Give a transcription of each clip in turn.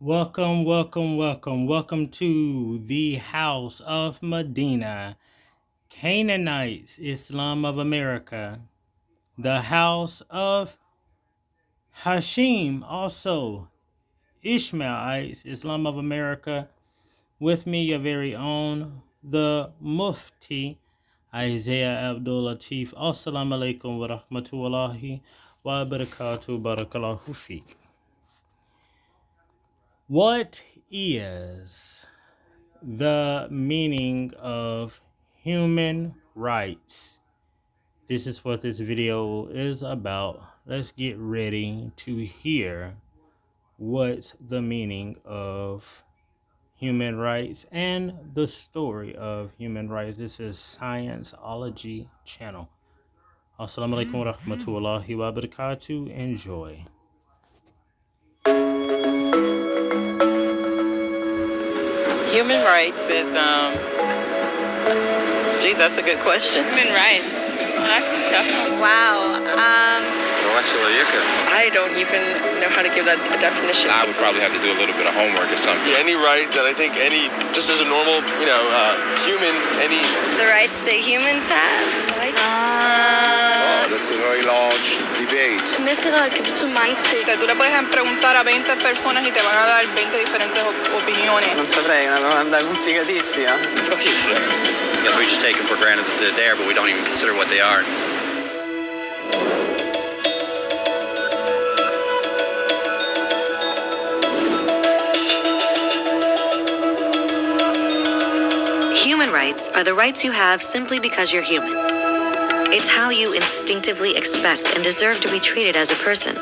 Welcome, welcome, welcome. Welcome to the House of Medina, Canaanites, Islam of America, the House of Hashim, also Ishmaelites, Islam of America. With me, your very own, the Mufti, Isaiah Abdul Latif. Assalamu alaikum wa rahmatullahi wa barakatuh. Barakallahu feek. What is the meaning of human rights? This is what this video is about. Let's get ready to hear what's the meaning of human rights and the story of human rights. This is Scienceology channel. Assalamu alaikum wa rahmatullahi wa barakatuh. Enjoy. Human rights is, geez, that's a good question. Human rights. Well, that's a tough one. Wow. I don't even know how to give that a definition. I would probably have to do a little bit of homework or something. Any right that I think just as a normal, human, The rights that humans have? that's a very large debate. Tú le puedes preguntar a 20 personas y te van a dar 20 diferentes opiniones. Non saprei, una domanda complicatissima. So easy. Because we just take it for granted that they're there, but we don't even consider what they are. Human rights are the rights you have simply because you're human. It's how you instinctively expect and deserve to be treated as a person,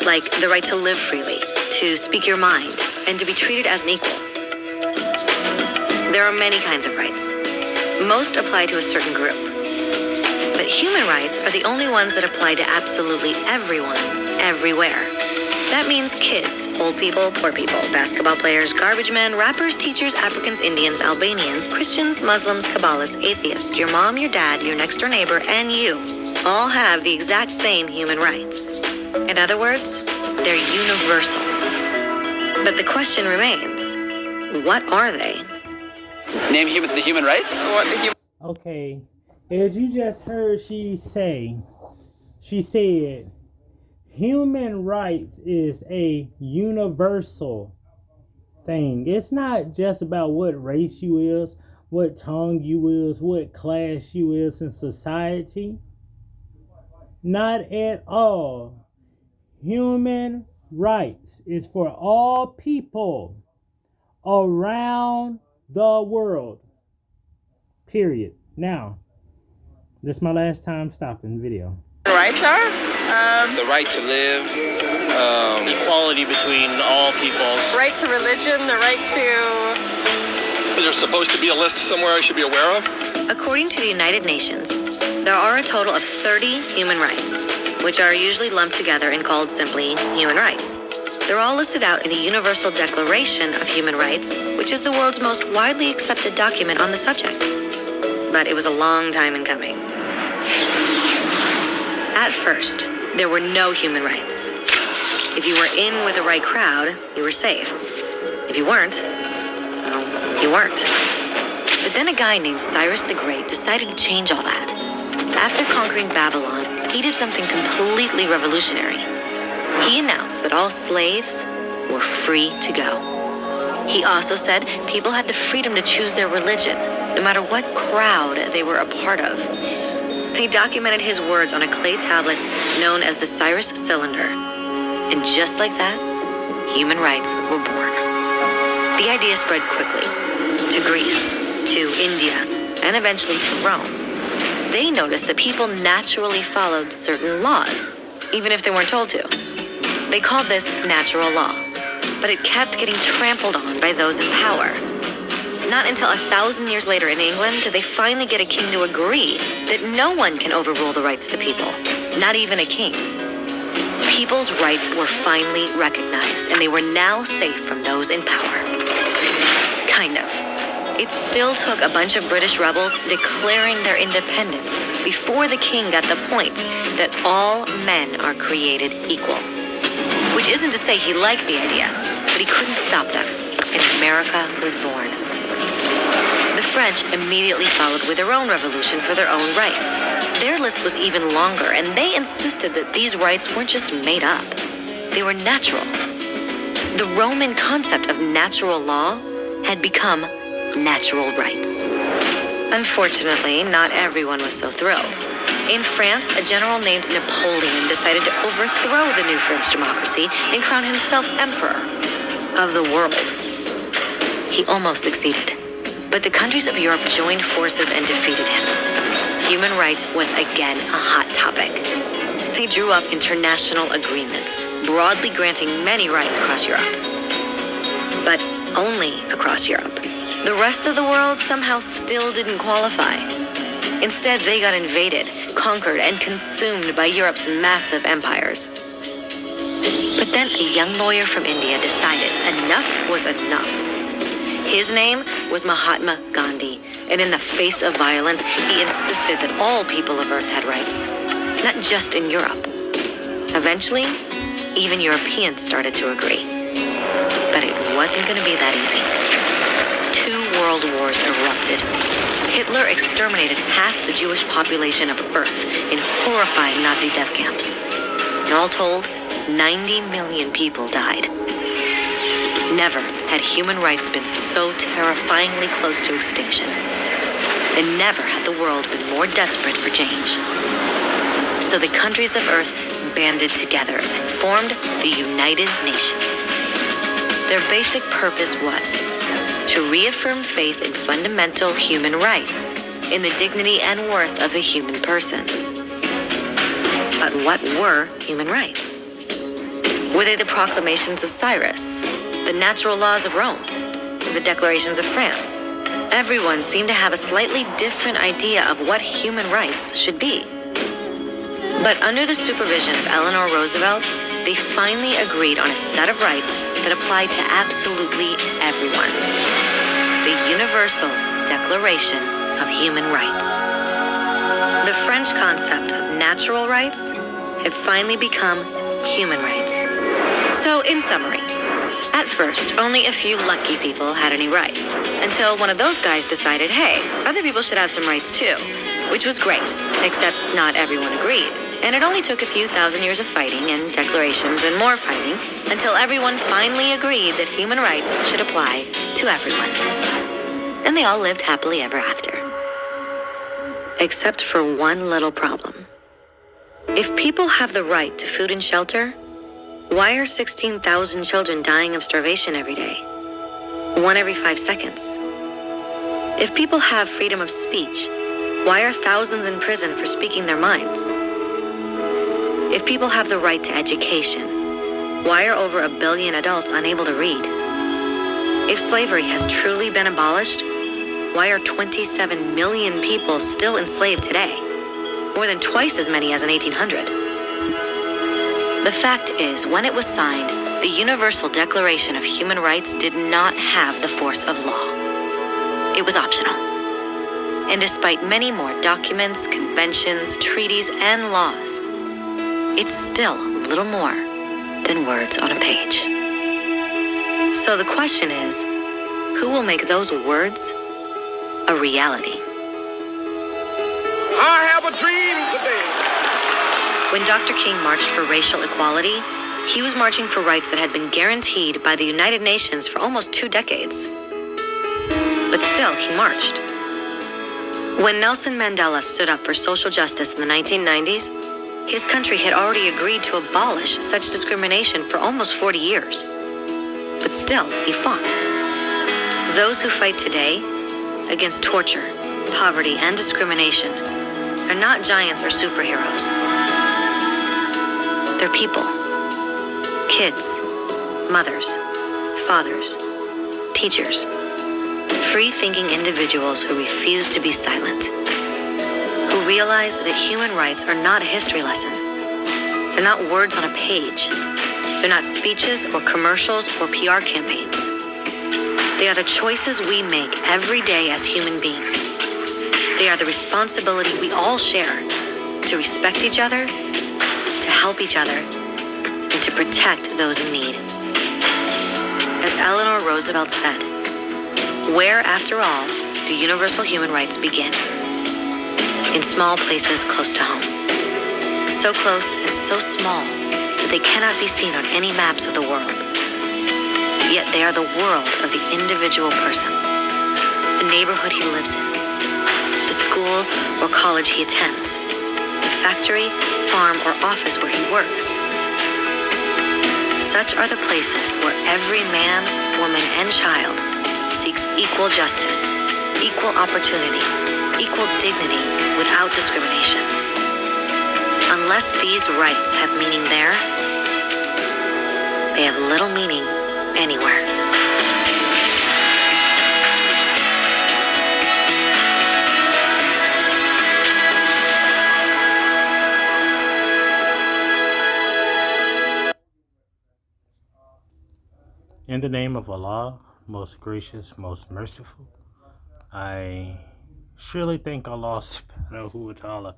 like the right to live freely, to speak your mind, and to be treated as an equal. There are many kinds of rights. Most apply to a certain group. But human rights are the only ones that apply to absolutely everyone, everywhere. That means kids, old people, poor people, basketball players, garbage men, rappers, teachers, Africans, Indians, Albanians, Christians, Muslims, Kabbalists, atheists, your mom, your dad, your next door neighbor, and you all have the exact same human rights. In other words, they're universal. But the question remains, what are they? Name the human rights? What the Okay, as you just heard she said, human rights is a universal thing. It's not just about what race you is, what tongue you is, what class you is in society. Not at all. Human rights is for all people around the world. Period. Now, this is my last time stopping the video. rights are? The right to live, equality between all peoples. Right to religion, the right to... Is there supposed to be a list somewhere I should be aware of? According to the United Nations, there are a total of 30 human rights, which are usually lumped together and called simply human rights. They're all listed out in the Universal Declaration of Human Rights, which is the world's most widely accepted document on the subject. But it was a long time in coming. At first, there were no human rights. If you were in with the right crowd, you were safe. If you weren't, well, you weren't. But then a guy named Cyrus the Great decided to change all that. After conquering Babylon, he did something completely revolutionary. He announced that all slaves were free to go. He also said people had the freedom to choose their religion, no matter what crowd they were a part of. He documented his words on a clay tablet known as the Cyrus Cylinder. And just like that, human rights were born. The idea spread quickly to Greece, to India, and eventually to Rome. They noticed that people naturally followed certain laws, even if they weren't told to. They called this natural law, but it kept getting trampled on by those in power. Not until 1,000 years later in England did they finally get a king to agree that no one can overrule the rights of the people, not even a king. People's rights were finally recognized, and they were now safe from those in power. Kind of. It still took a bunch of British rebels declaring their independence before the king got the point that all men are created equal. Which isn't to say he liked the idea. but he couldn't stop them, and America was born. The French immediately followed with their own revolution for their own rights. Their list was even longer, and they insisted that these rights weren't just made up. They were natural. The Roman concept of natural law had become natural rights. Unfortunately, not everyone was so thrilled. In France, a general named Napoleon decided to overthrow the new French democracy and crown himself emperor of the world. He almost succeeded, but the countries of Europe joined forces and defeated him. Human rights was again a hot topic. They drew up international agreements, broadly granting many rights across Europe. But only across Europe. The rest of the world somehow still didn't qualify. Instead, they got invaded, conquered, and consumed by Europe's massive empires. But then a young lawyer from India decided enough was enough. His name was Mahatma Gandhi, and in the face of violence, he insisted that all people of Earth had rights, not just in Europe. Eventually, even Europeans started to agree. But it wasn't going to be that easy. 2 world wars erupted. Hitler exterminated half the Jewish population of Earth in horrifying Nazi death camps. And all told, 90 million people died. Never had human rights been so terrifyingly close to extinction. And never had the world been more desperate for change. So the countries of Earth banded together and formed the United Nations. Their basic purpose was to reaffirm faith in fundamental human rights, in the dignity and worth of the human person. But what were human rights? Were they the proclamations of Cyrus, the natural laws of Rome, the declarations of France? Everyone seemed to have a slightly different idea of what human rights should be. But under the supervision of Eleanor Roosevelt, they finally agreed on a set of rights that applied to absolutely everyone. The Universal Declaration of Human Rights. The French concept of natural rights had finally become human rights. So, in summary, at first, only a few lucky people had any rights, until one of those guys decided, hey, other people should have some rights too, which was great, except not everyone agreed. And it only took a few thousand years of fighting and declarations and more fighting until everyone finally agreed that human rights should apply to everyone. And they all lived happily ever after. Except for one little problem. If people have the right to food and shelter, why are 16,000 children dying of starvation every day? 1 every 5 seconds. If people have freedom of speech, why are thousands in prison for speaking their minds? If people have the right to education, why are over 1 billion adults unable to read? If slavery has truly been abolished, why are 27 million people still enslaved today? More than twice as many as in 1800. The fact is, when it was signed, the Universal Declaration of Human Rights did not have the force of law. It was optional. And despite many more documents, conventions, treaties, and laws, it's still little more than words on a page. So the question is, who will make those words a reality? I have a dream today. When Dr. King marched for racial equality, he was marching for rights that had been guaranteed by the United Nations for almost 2 decades. But still, he marched. When Nelson Mandela stood up for social justice in the 1990s, his country had already agreed to abolish such discrimination for almost 40 years. But still, he fought. Those who fight today against torture, poverty, and discrimination are not giants or superheroes. They're people. Kids, mothers, fathers, teachers, free-thinking individuals who refuse to be silent, who realize that human rights are not a history lesson. They're not words on a page. They're not speeches or commercials or PR campaigns. They are the choices we make every day as human beings. They are the responsibility we all share to respect each other, to help each other, and to protect those in need. Roosevelt said, "Where, after all, do universal human rights begin? In small places close to home. So close and so small that they cannot be seen on any maps of the world. Yet they are the world of the individual person, the neighborhood he lives in, the school or college he attends, the factory, farm, or office where he works. Such are the places where every man, woman, and child seeks equal justice, equal opportunity, equal dignity without discrimination. Unless these rights have meaning there, they have little meaning anywhere." In the name of Allah, most gracious, most merciful, I surely thank Allah subhanahu wa ta'ala,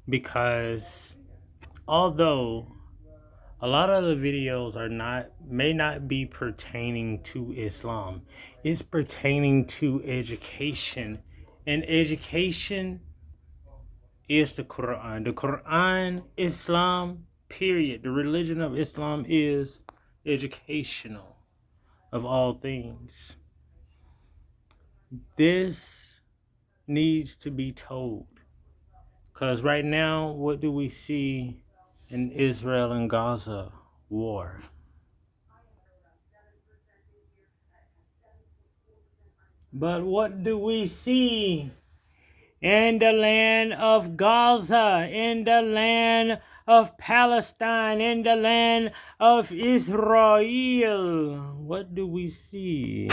because although a lot of the videos may not be pertaining to Islam, it's pertaining to education, and education is the Quran. The Quran, Islam, period. The religion of Islam is educational of all things. This needs to be told, because right now, what do we see in Israel and Gaza? War. But what do we see in the land of Gaza, in the land of Palestine, in the land of Israel? What do we see?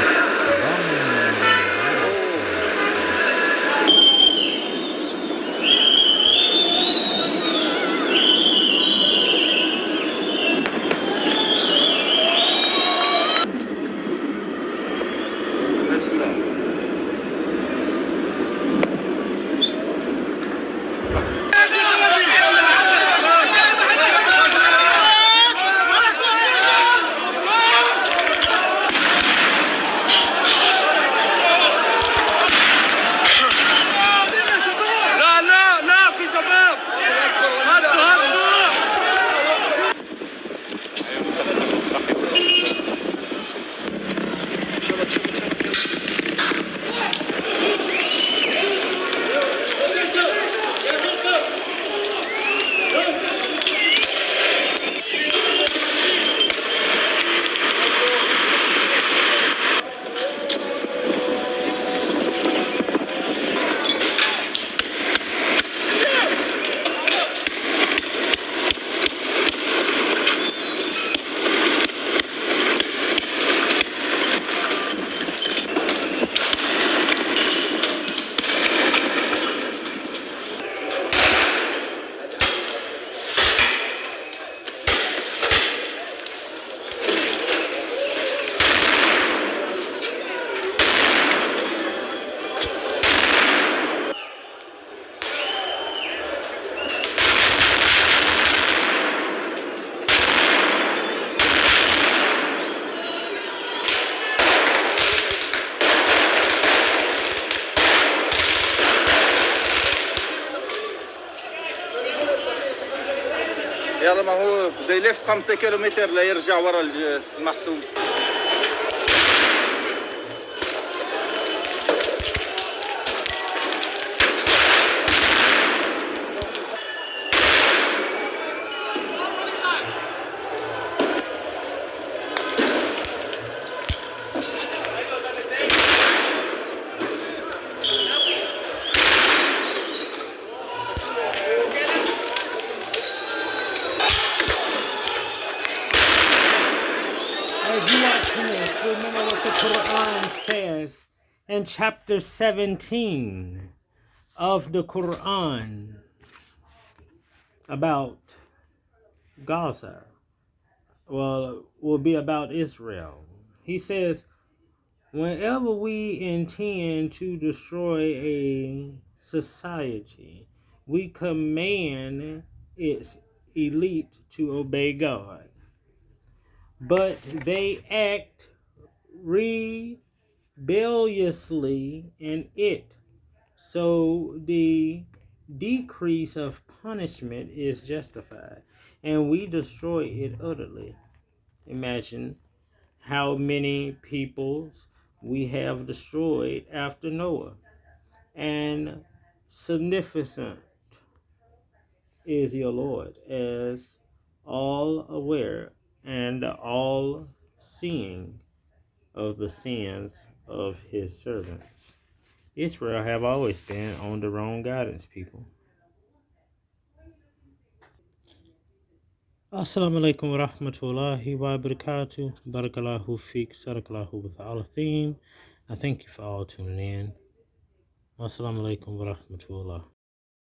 يلا ما هو بده يلف 5 كيلومتر ليرجع ورا المحسوب. Remember what the Quran says in chapter 17 of the Quran about Gaza. Well, will be about Israel. He says, whenever we intend to destroy a society, we command its elite to obey God. But they act rebelliously in it. So the decrease of punishment is justified, and we destroy it utterly. Imagine how many peoples we have destroyed after Noah. And significant is your Lord, as all aware and all seeing of the sins of his servants. Israel have always been on the wrong guidance, people. Assalamu alaikum wa rahmatullahi wa barakatuh. Barakallahu feek, sadakallahu with al-theme. I thank you for all tuning in. Assalamu alaikum wa rahmatullah.